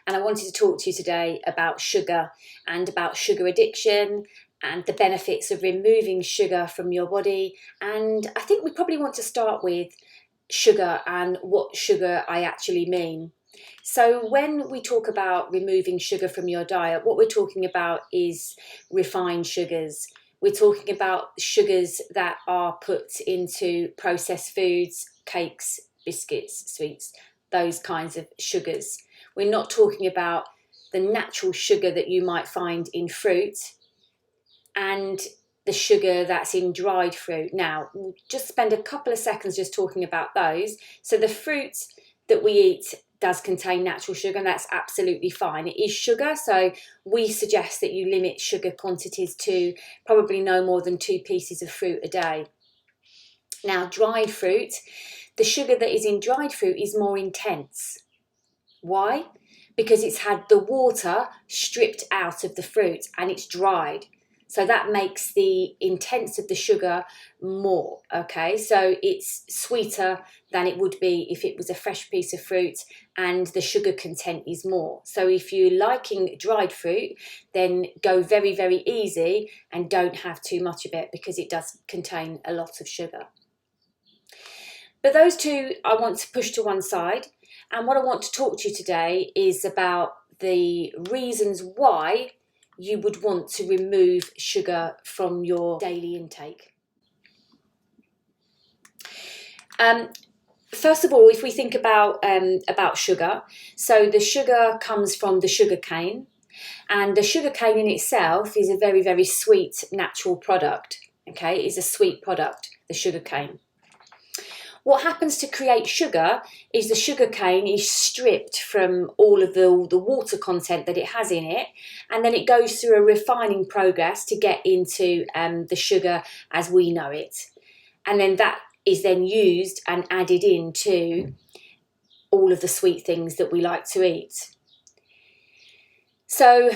and I wanted to talk to you today about sugar and about sugar addiction and the benefits of removing sugar from your body. And I think we probably want to start with sugar and what sugar I actually mean. So when we talk about removing sugar from your diet, what we're talking about is refined sugars. We're talking about sugars that are put into processed foods, cakes, biscuits, sweets, those kinds of sugars. We're not talking about the natural sugar that you might find in fruit and the sugar that's in dried fruit. Now, we'll just spend a couple of seconds just talking about those. So the fruit that we eat does contain natural sugar, and that's absolutely fine. It is sugar, so we suggest that you limit sugar quantities to probably no more than 2 pieces of fruit a day. Now, dried fruit, the sugar that is in dried fruit is more intense. Why? Because it's had the water stripped out of the fruit and it's dried. So that makes the intense of the sugar more, okay? So it's sweeter than it would be if it was a fresh piece of fruit, and the sugar content is more. So if you're liking dried fruit, then go very, very easy and don't have too much of it because it does contain a lot of sugar. But those two I want to push to one side. And what I want to talk to you today is about the reasons why you would want to remove sugar from your daily intake. First of all, if we think about sugar, so the sugar comes from the sugar cane, and the sugar cane in itself is a very, very sweet natural product. Okay, it's a sweet product, the sugar cane. What happens to create sugar is the sugar cane is stripped from all of the water content that it has in it, and then it goes through a refining process to get into the sugar as we know it. And then that is then used and added into all of the sweet things that we like to eat. So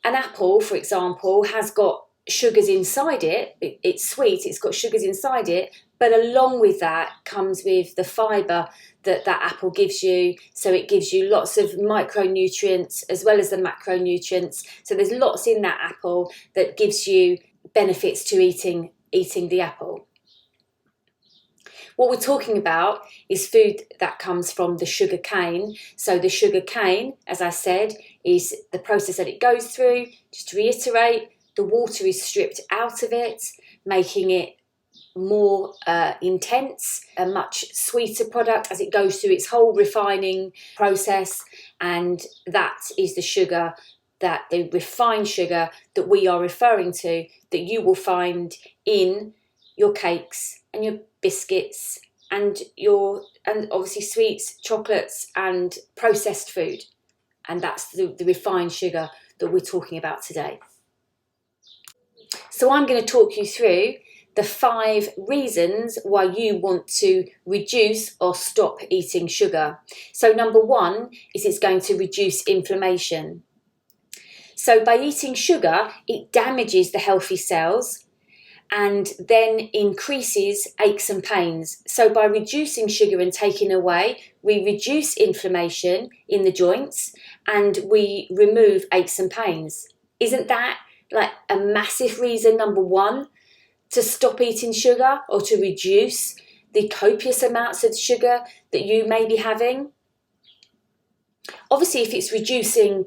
an apple, for example, has got sugars inside it. It's sweet, it's got sugars inside it, but along with that comes with the fibre that apple gives you. So it gives you lots of micronutrients as well as the macronutrients. So there's lots in that apple that gives you benefits to eating the apple. What we're talking about is food that comes from the sugar cane. So the sugar cane, as I said, is the process that it goes through. Just to reiterate, the water is stripped out of it, making it more intense, a much sweeter product as it goes through its whole refining process. And that is the sugar, that the refined sugar that we are referring to, that you will find in your cakes and your biscuits and obviously sweets, chocolates and processed food. And that's the refined sugar that we're talking about today. So I'm going to talk you through the 5 reasons why you want to reduce or stop eating sugar. So number 1 is it's going to reduce inflammation. So by eating sugar, it damages the healthy cells and then increases aches and pains. So by reducing sugar and taking away, we reduce inflammation in the joints and we remove aches and pains. Isn't that like a massive reason, number 1, to stop eating sugar or to reduce the copious amounts of sugar that you may be having? Obviously, if it's reducing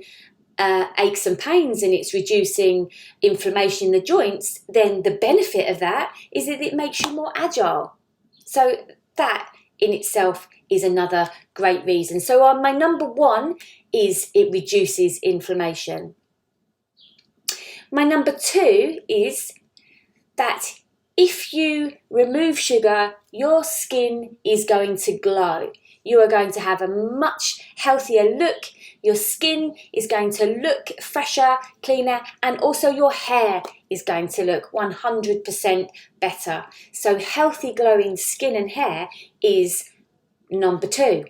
aches and pains and it's reducing inflammation in the joints, then the benefit of that is that it makes you more agile. So that in itself is another great reason. So my number 1 is it reduces inflammation. My number 2 is that if you remove sugar, your skin is going to glow. You are going to have a much healthier look. Your skin is going to look fresher, cleaner, and also your hair is going to look 100% better. So healthy, glowing skin and hair is number 2.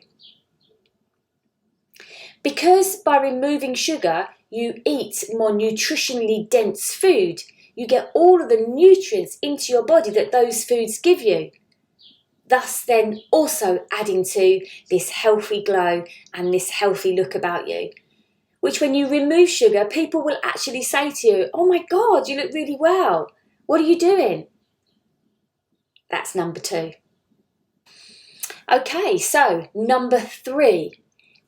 Because by removing sugar, you eat more nutritionally dense food. You get all of the nutrients into your body that those foods give you. Thus then also adding to this healthy glow and this healthy look about you. which when you remove sugar, people will actually say to you, oh my God, you look really well. What are you doing? That's number 2. Okay, so number 3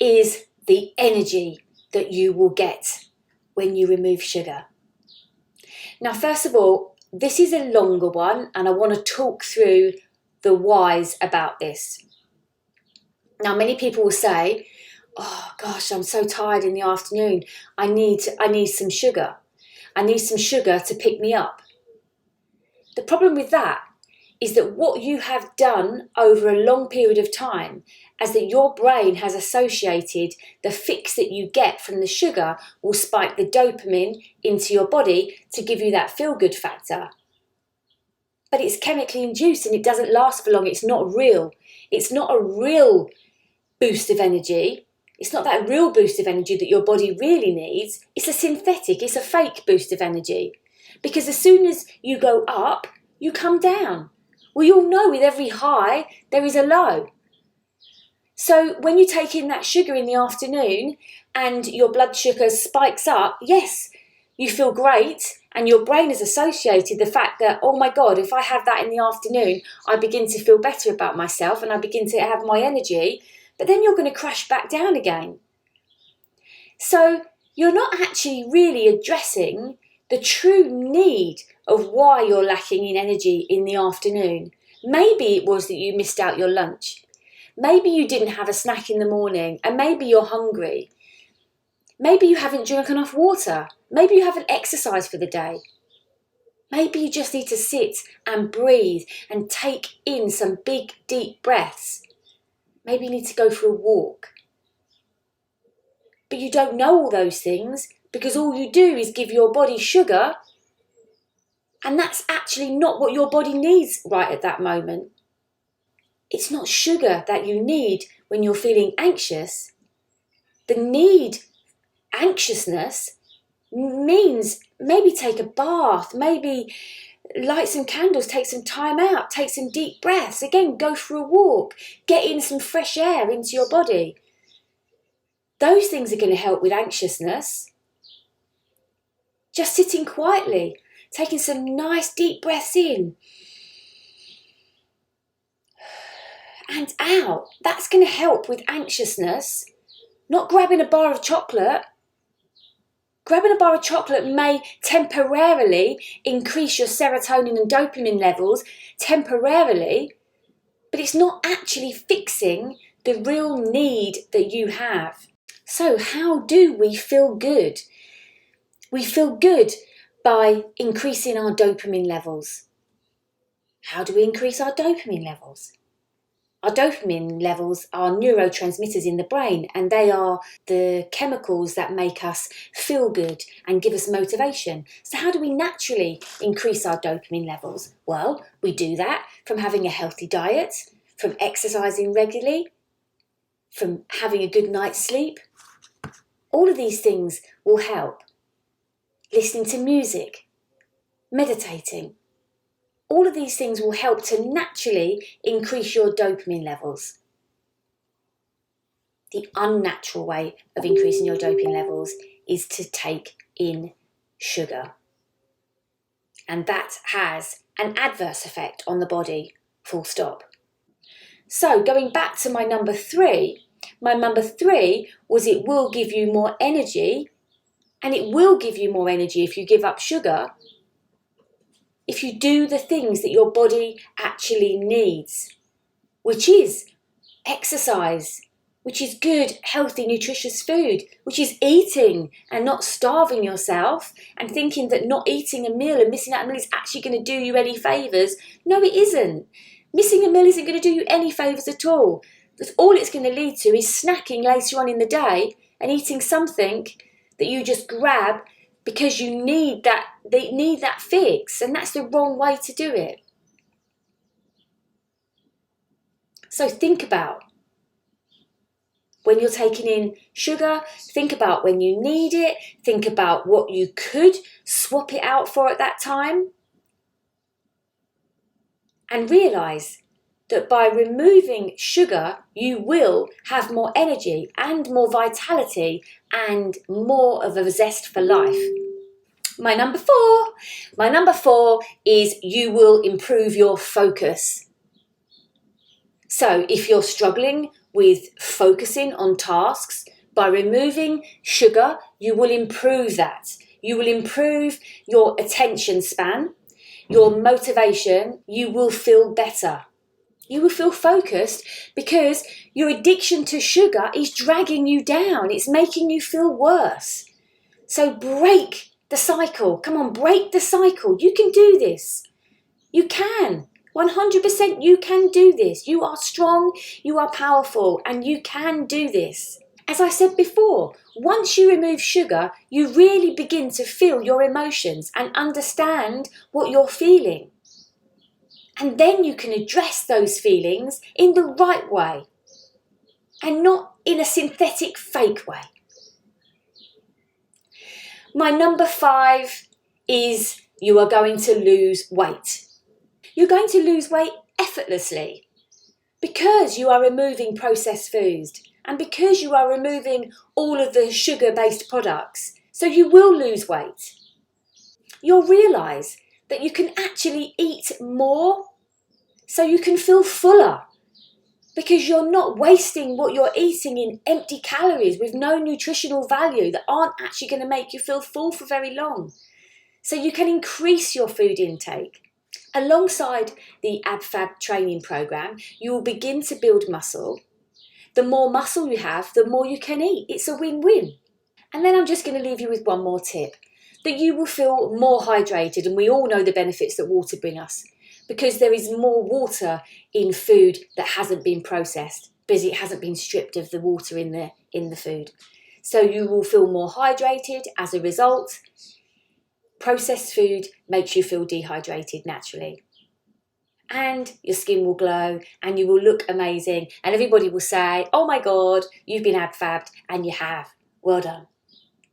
is the energy that you will get when you remove sugar. Now, first of all, this is a longer one and I want to talk through the whys about this. Now, many people will say, oh gosh, I'm so tired in the afternoon. I need some sugar. I need some sugar to pick me up. The problem with that is that what you have done over a long period of time is that your brain has associated the fix that you get from the sugar will spike the dopamine into your body to give you that feel-good factor. But it's chemically induced and it doesn't last for long. It's not real. It's not a real boost of energy. It's not that real boost of energy that your body really needs. It's a synthetic, it's a fake boost of energy. Because as soon as you go up, you come down. We all know with every high, there is a low. So when you take in that sugar in the afternoon and your blood sugar spikes up, yes, you feel great and your brain has associated the fact that, oh my God, if I have that in the afternoon, I begin to feel better about myself and I begin to have my energy, but then you're going to crash back down again. So you're not actually really addressing the true need of why you're lacking in energy in the afternoon. Maybe it was that you missed out your lunch. Maybe you didn't have a snack in the morning and maybe you're hungry. Maybe you haven't drunk enough water. Maybe you haven't exercised for the day. Maybe you just need to sit and breathe and take in some big, deep breaths. Maybe you need to go for a walk. But you don't know all those things because all you do is give your body sugar, and that's actually not what your body needs right at that moment. It's not sugar that you need when you're feeling anxious. The anxiousness means maybe take a bath, maybe light some candles, take some time out, take some deep breaths, again, go for a walk, get in some fresh air into your body. Those things are going to help with anxiousness. Just sitting quietly, taking some nice deep breaths in and out. That's going to help with anxiousness. Not grabbing a bar of chocolate. Grabbing a bar of chocolate may temporarily increase your serotonin and dopamine levels, temporarily, but it's not actually fixing the real need that you have. So how do we feel good? We feel good by increasing our dopamine levels. How do we increase our dopamine levels? Our dopamine levels are neurotransmitters in the brain, and they are the chemicals that make us feel good and give us motivation. So how do we naturally increase our dopamine levels? Well, we do that from having a healthy diet, from exercising regularly, from having a good night's sleep. All of these things will help. Listening to music, meditating. All of these things will help to naturally increase your dopamine levels. The unnatural way of increasing your dopamine levels is to take in sugar. And that has an adverse effect on the body, full stop. So going back to my number 3 was it will give you more energy, and it will give you more energy if you give up sugar, if you do the things that your body actually needs, which is exercise, which is good, healthy, nutritious food, which is eating and not starving yourself and thinking that not eating a meal and missing out on a meal is actually going to do you any favours. No, it isn't. Missing a meal isn't going to do you any favours at all. Because all it's going to lead to is snacking later on in the day and eating something that you just grab because they need that fix, and that's the wrong way to do it. So think about when you're taking in sugar, think about when you need it, think about what you could swap it out for at that time, and realise that by removing sugar, you will have more energy and more vitality and more of a zest for life. My number four is you will improve your focus. So if you're struggling with focusing on tasks, by removing sugar, you will improve that. You will improve your attention span, your motivation, you will feel better. You will feel focused because your addiction to sugar is dragging you down. It's making you feel worse. So break the cycle. Come on, break the cycle. You can do this. You can. 100% you can do this. You are strong, you are powerful, and you can do this. As I said before, once you remove sugar, you really begin to feel your emotions and understand what you're feeling. And then you can address those feelings in the right way and not in a synthetic, fake way. My number 5 is you are going to lose weight. You're going to lose weight effortlessly because you are removing processed foods and because you are removing all of the sugar-based products. So you will lose weight. You'll realise that you can actually eat more so you can feel fuller because you're not wasting what you're eating in empty calories with no nutritional value that aren't actually going to make you feel full for very long. So you can increase your food intake. Alongside the AbFab training program, you will begin to build muscle. The more muscle you have, the more you can eat. It's a win-win. And then I'm just going to leave you with one more tip, that you will feel more hydrated, and we all know the benefits that water brings us because there is more water in food that hasn't been processed because it hasn't been stripped of the water in the food. So you will feel more hydrated as a result. Processed food makes you feel dehydrated naturally. And your skin will glow and you will look amazing and everybody will say, oh my God, you've been AbFabbed, and you have. Well done.